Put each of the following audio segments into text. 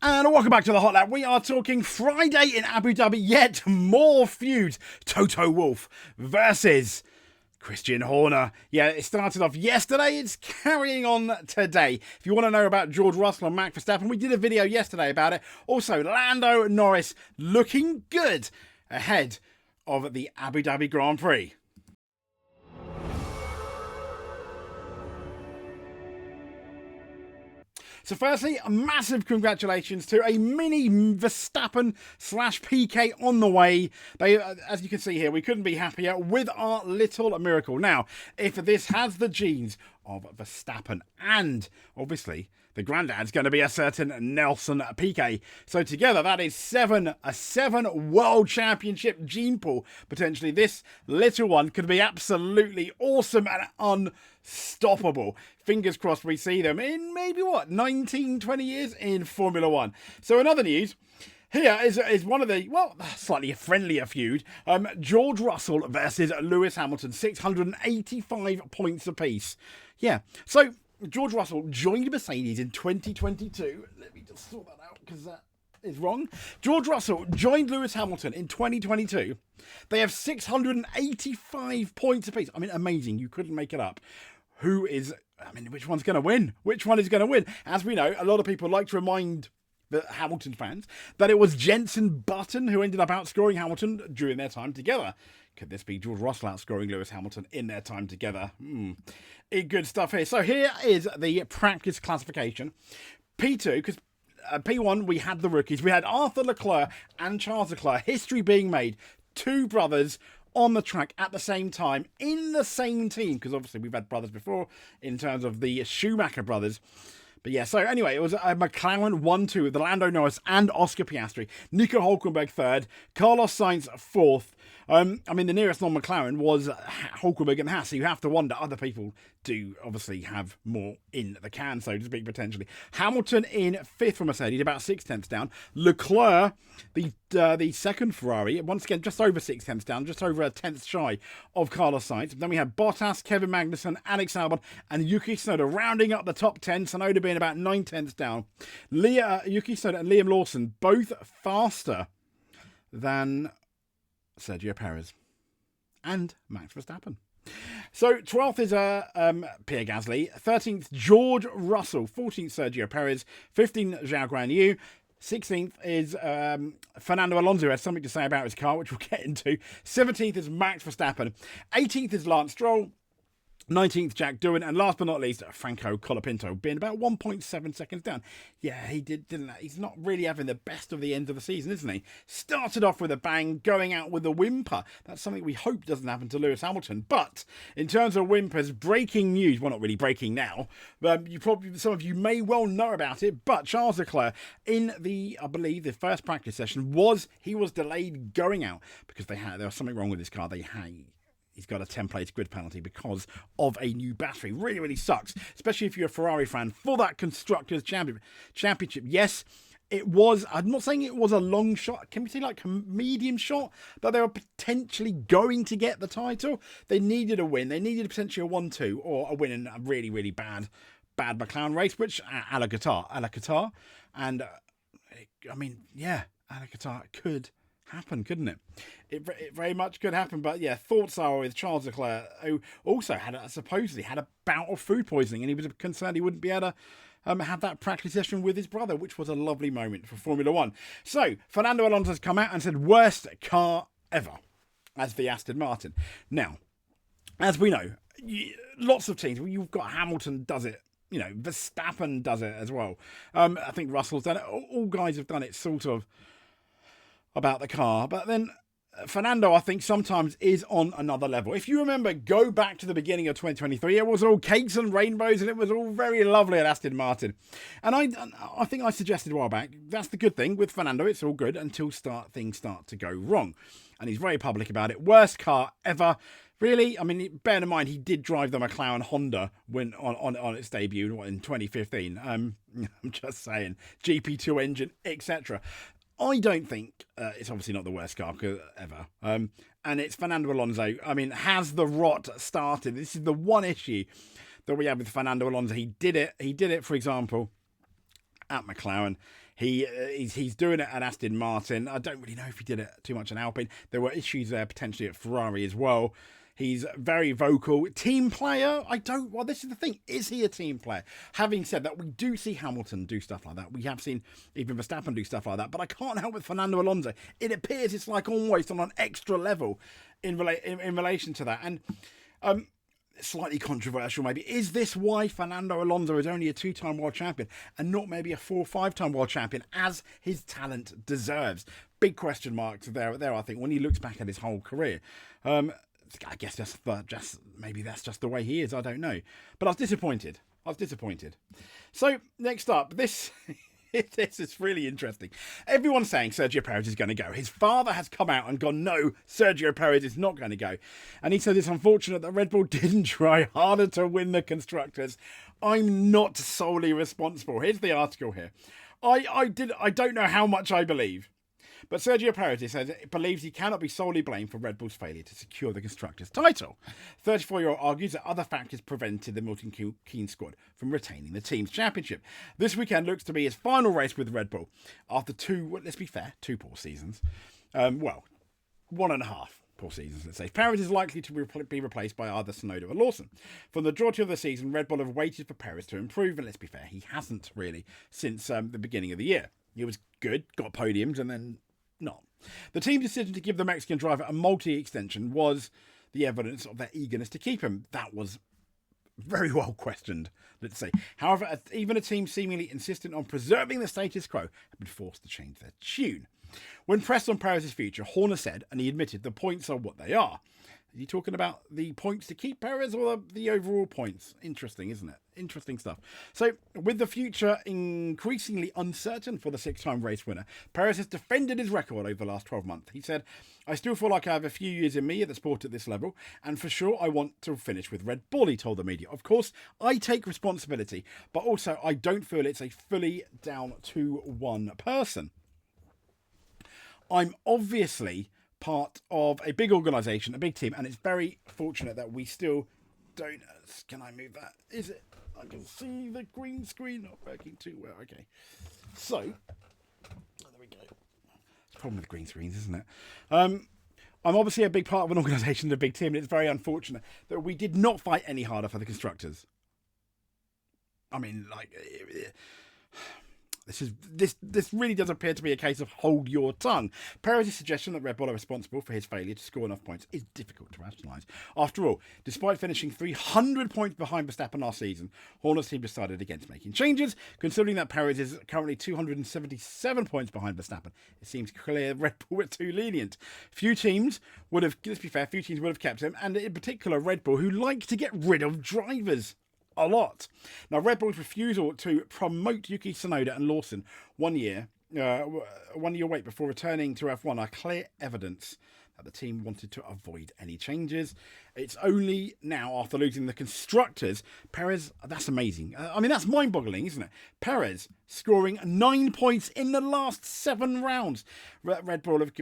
And welcome back to the Hot Lap. We are talking Friday in Abu Dhabi, yet more feuds. Toto Wolff versus Christian Horner. Yeah, it started off yesterday. It's carrying on today. If you want to know about George Russell and Max Verstappen, we did a video yesterday about it. Also, Lando Norris looking good ahead of the Abu Dhabi Grand Prix. So firstly, a massive congratulations to a mini Verstappen / PK on the way. They, as you can see here, we couldn't be happier with our little miracle. Now, if this has the genes of Verstappen and obviously the granddad's going to be a certain Nelson Piquet. So together that is a seven world championship gene pool. Potentially this little one could be absolutely awesome and unstoppable. Fingers crossed we see them in maybe 19, 20 years in Formula One. So in other news, here is one of the, slightly friendlier feud. George Russell versus Lewis Hamilton, 685 points apiece. Yeah, so George Russell joined Mercedes in 2022. Let me just sort that out because that is wrong. George Russell joined Lewis Hamilton in 2022. They have 685 points apiece. I mean, amazing. You couldn't make it up. Which one's going to win? Which one is going to win? As we know, a lot of people like to remind the Hamilton fans that it was Jenson Button who ended up outscoring Hamilton during their time together. Could this be George Russell outscoring Lewis Hamilton in their time together? Good stuff here. So here is the practice classification. P2, because P1 we had the rookies. We had Arthur Leclerc and Charles Leclerc. History being made. Two brothers on the track at the same time in the same team, because obviously we've had brothers before in terms of the Schumacher brothers. But yeah, so anyway, it was a McLaren 1-2 with Lando Norris and Oscar Piastri. Nico Hülkenberg third, Carlos Sainz fourth. The nearest non-McLaren was Hülkenberg and Haas, so you have to wonder, other people do obviously have more in the can, so to speak, potentially. Hamilton in fifth for Mercedes, about 6/10 down. Leclerc, the second Ferrari, once again, just over 6/10 down, just over a tenth shy of Carlos Sainz. Then we have Bottas, Kevin Magnussen, Alex Albon, and Yuki Tsunoda rounding up the top 10. Tsunoda being about 9/10 down. Yuki Tsunoda and Liam Lawson both faster than Sergio Perez and Max Verstappen. So 12th is Pierre Gasly, 13th George Russell, 14th Sergio Perez, 15th Zhou Guanyu, 16th is Fernando Alonso, who has something to say about his car, which we'll get into. 17th is Max Verstappen, 18th is Lance Stroll, 19th, Jack Doohan, and last but not least, Franco Colapinto, being about 1.7 seconds down. Yeah, he's not really having the best of the end of the season, isn't he? Started off with a bang, going out with a whimper. That's something we hope doesn't happen to Lewis Hamilton. But in terms of whimpers, breaking news, well, not really breaking now, some of you may well know about it, but Charles Leclerc, in the first practice session, was delayed going out because there was something wrong with his car. He's got a 10-place grid penalty because of a new battery. Really, really sucks, especially if you're a Ferrari fan, for that Constructors Championship. Yes, it was. I'm not saying it was a long shot. Can we say like a medium shot? But they were potentially going to get the title. They needed a win. They needed potentially a 1-2 or a win in a really, really bad McLaren race, which a la Qatar. And a la Qatar could happen, couldn't it? It very much could happen. But yeah, thoughts are with Charles Leclerc, who also supposedly had a bout of food poisoning, and he was concerned he wouldn't be able to have that practice session with his brother, which was a lovely moment for Formula One. So Fernando Alonso has come out and said worst car ever as the Aston Martin. Now, as we know, lots of teams, you've got Hamilton does it, Verstappen does it as well. I think Russell's done it. All guys have done it sort of about the car, but then Fernando, I think, sometimes is on another level. If you remember, go back to the beginning of 2023, it was all cakes and rainbows and it was all very lovely at Aston Martin. And I think I suggested a while back, that's the good thing with Fernando, it's all good until things start to go wrong. And he's very public about it. Worst car ever. Really? I mean, bear in mind, he did drive the McLaren Honda when on its debut in 2015. I'm just saying, GP2 engine, etc. I don't think it's obviously not the worst car ever. And it's Fernando Alonso. I mean, has the rot started? This is the one issue that we have with Fernando Alonso. He did it, for example, at McLaren. He's doing it at Aston Martin. I don't really know if he did it too much in Alpine. There were issues there potentially at Ferrari as well. He's very vocal. Team player? Well, this is the thing. Is he a team player? Having said that, we do see Hamilton do stuff like that. We have seen even Verstappen do stuff like that. But I can't help with Fernando Alonso. It appears it's like almost on an extra level in relation to that. And slightly controversial maybe. Is this why Fernando Alonso is only a 2-time world champion and not maybe a 4 or 5-time world champion as his talent deserves? Big question marks there I think, when he looks back at his whole career. I guess maybe that's just the way he is. I don't know. But I was disappointed. So, next up, this is really interesting. Everyone's saying Sergio Perez is going to go. His father has come out and gone, no, Sergio Perez is not going to go. And he said it's unfortunate that Red Bull didn't try harder to win the Constructors. I'm not solely responsible. Here's the article here. I don't know how much I believe. But Sergio Perez says believes he cannot be solely blamed for Red Bull's failure to secure the Constructors' title. 34-year-old argues that other factors prevented the Milton Keynes squad from retaining the team's championship. This weekend looks to be his final race with Red Bull after let's be fair, 2 poor seasons. 1.5 poor seasons, let's say. Perez is likely to be replaced by either Tsunoda or Lawson. For the majority of the season, Red Bull have waited for Perez to improve, and let's be fair, he hasn't really since the beginning of the year. He was good, got podiums, and then not. The team's decision to give the Mexican driver a multi-extension was the evidence of their eagerness to keep him. That was very well questioned, let's say. However, even a team seemingly insistent on preserving the status quo have been forced to change their tune. When pressed on Perez's future, Horner said, and he admitted, the points are what they are. Is he talking about the points to keep Perez or the overall points? Interesting, isn't it? Interesting stuff. So, with the future increasingly uncertain for the 6-time race winner, Perez has defended his record over the last 12 months. He said, I still feel like I have a few years in me at the sport at this level, and for sure I want to finish with Red Bull, he told the media. Of course, I take responsibility, but also I don't feel it's a fully down to one person. I'm obviously part of a big organisation, a big team, and it's very fortunate that we still don't... Can I move that? Is it? I can see the green screen not working too well. Okay. So, there we go. It's a problem with green screens, isn't it? I'm obviously a big part of an organisation and a big team, and it's very unfortunate that we did not fight any harder for the Constructors. I mean, like... This really does appear to be a case of hold your tongue. Perez's suggestion that Red Bull are responsible for his failure to score enough points is difficult to rationalise. After all, despite finishing 300 points behind Verstappen last season, Horner's team decided against making changes. Considering that Perez is currently 277 points behind Verstappen, it seems clear Red Bull were too lenient. Few teams would have kept him, and in particular Red Bull, who like to get rid of drivers a lot. Now, Red Bull's refusal to promote Yuki Tsunoda and Lawson 1 year wait before returning to F1 are clear evidence that the team wanted to avoid any changes. It's only now, after losing the Constructors, Perez, that's amazing. That's mind-boggling, isn't it? Perez scoring 9 points in the last 7 rounds. Red Bull have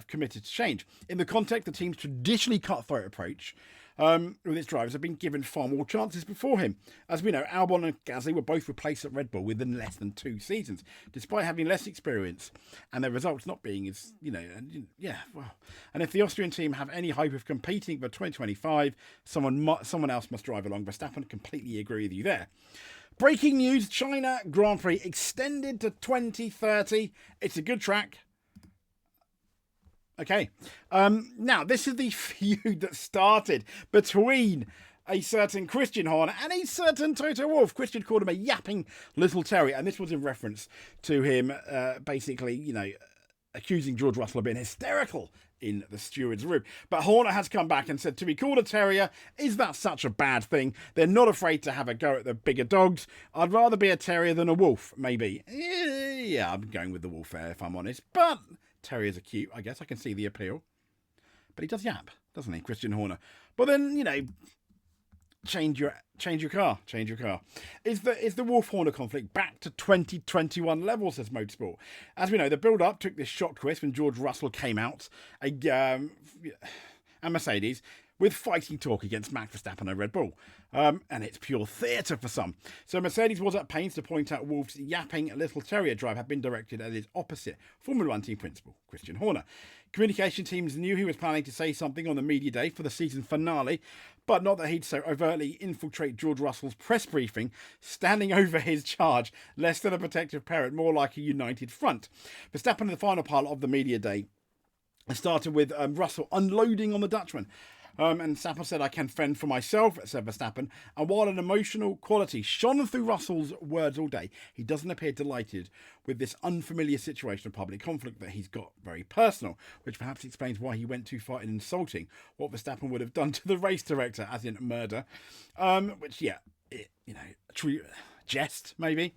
committed to change. In the context, the team's traditionally cutthroat approach with its drivers have been given far more chances before him. As we know, Albon and Gasly were both replaced at Red Bull within less than 2 seasons, despite having less experience and their results not being as, And if the Austrian team have any hope of competing for 2025, someone else must drive along. Verstappen, completely agree with you there. Breaking news, China Grand Prix extended to 2030. It's a good track. Okay, now this is the feud that started between a certain Christian Horner and a certain Toto Wolff. Christian called him a yapping little terrier, and this was in reference to him accusing George Russell of being hysterical in the steward's room. But Horner has come back and said, to be called a terrier, is that such a bad thing? They're not afraid to have a go at the bigger dogs. I'd rather be a terrier than a wolf, maybe. Yeah, I'm going with the wolf there, if I'm honest. But terriers are cute, I guess. I can see the appeal. But he does yap, doesn't he, Christian Horner? But then, change your car. Is the Wolff-Horner conflict back to 2021 levels, says Motorsport? As we know, the build-up took this shock twist when George Russell came out and Mercedes with fighting talk against Max Verstappen and Red Bull. And it's pure theatre for some. So Mercedes was at pains to point out Wolff's yapping little terrier drive had been directed at his opposite Formula 1 team principal, Christian Horner. Communication teams knew he was planning to say something on the media day for the season finale, but not that he'd so overtly infiltrate George Russell's press briefing, standing over his charge, less than a protective parent, more like a united front. Verstappen in the final part of the media day started with Russell unloading on the Dutchman. And Verstappen said, "I can fend for myself," said Verstappen. And while an emotional quality shone through Russell's words all day, he doesn't appear delighted with this unfamiliar situation of public conflict that he's got very personal, which perhaps explains why he went too far in insulting what Verstappen would have done to the race director, as in murder. Which, yeah, true jest, maybe.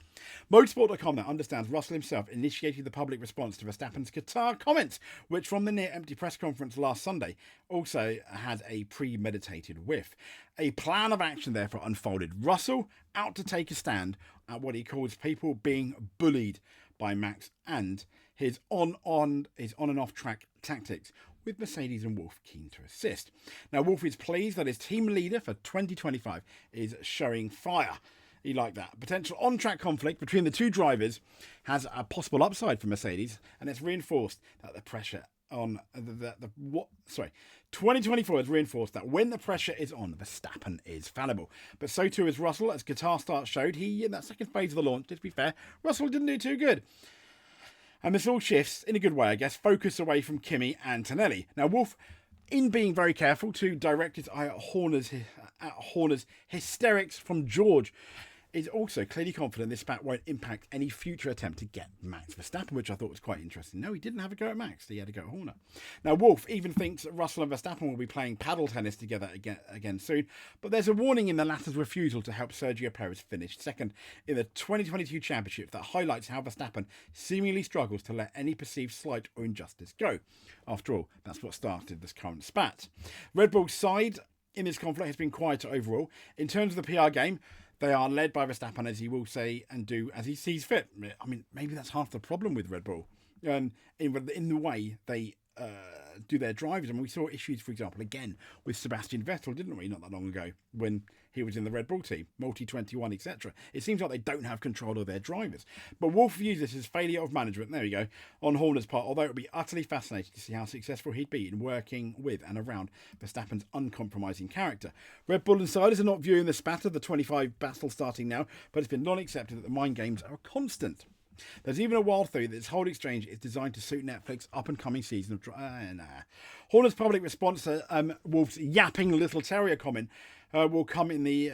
Motorsport.com now understands Russell himself initiated the public response to Verstappen's Qatar comments, which from the near-empty press conference last Sunday also had a premeditated whiff. A plan of action therefore unfolded. Russell out to take a stand at what he calls people being bullied by Max and his on and off track tactics, with Mercedes and Wolff keen to assist. Now, Wolff is pleased that his team leader for 2025 is showing fire. He liked that. Potential on-track conflict between the two drivers has a possible upside for Mercedes, and it's reinforced that the pressure on 2024 has reinforced that when the pressure is on, Verstappen is fallible. But so too is Russell, as Qatar start showed. He, in that second phase of the launch, to be fair, Russell didn't do too good. And this all shifts, in a good way, I guess, focus away from Kimi and Antonelli. Now, Wolff, in being very careful to direct his eye at Horner's hysterics from George, is also clearly confident this spat won't impact any future attempt to get Max Verstappen, which I thought was quite interesting. No, he didn't have a go at Max, he had a go at Horner. Now, Wolff even thinks that Russell and Verstappen will be playing paddle tennis together again soon, but there's a warning in the latter's refusal to help Sergio Perez finish second in the 2022 championship that highlights how Verstappen seemingly struggles to let any perceived slight or injustice go. After all, that's what started this current spat. Red Bull's side in this conflict has been quieter overall. In terms of the PR game, they are led by Verstappen, as he will say and do as he sees fit. I mean, maybe that's half the problem with Red Bull. In the way they do their drivers. And we saw issues, for example, again with Sebastian Vettel, didn't we, not that long ago, when he was in the Red Bull team, multi-21, etc. It seems like they don't have control of their drivers. But Wolff views this as failure of management, there we go, on Horner's part, although it would be utterly fascinating to see how successful he'd be in working with and around Verstappen's uncompromising character. Red Bull insiders are not viewing the spat of the 25 battle starting now, but it's been long accepted that the mind games are constant. There's even a wild theory that this whole exchange is designed to suit Netflix's up-and-coming season of... Horner's public response to Wolff's yapping little terrier comment came in the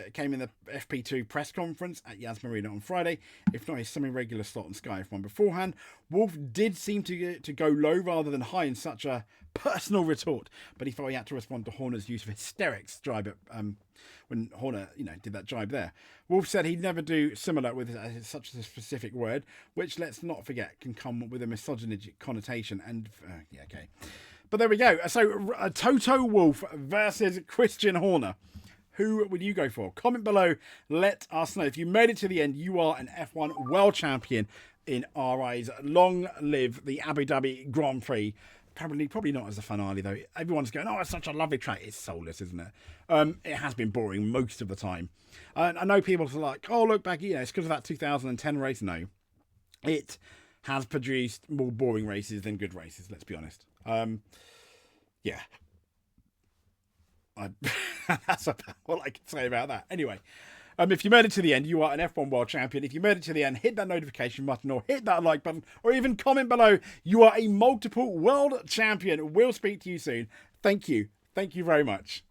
FP2 press conference at Yas Marina on Friday. If not his semi-regular slot on Sky F1 beforehand, Wolff did seem to go low rather than high in such a personal retort, but he felt he had to respond to Horner's use of hysterics jibe when Horner, did that jibe there. Wolff said he'd never do similar with such a specific word, which, let's not forget, can come with a misogynistic connotation. And okay. But there we go. So Toto Wolff versus Christian Horner. Who would you go for? Comment below. Let us know. If you made it to the end, you are an F1 world champion in our eyes. Long live the Abu Dhabi Grand Prix. Probably not as a finale, though. Everyone's going, oh, it's such a lovely track. It's soulless, isn't it? It has been boring most of the time. I know people are like, oh, look back, it's because of that 2010 race. No. It has produced more boring races than good races, let's be honest. Yeah. That's about all I can say about that. Anyway, if you made it to the end, you are an F1 world champion. If you made it to the end, hit that notification button or hit that like button or even comment below. You are a multiple world champion. We'll speak to you soon. Thank you. Thank you very much.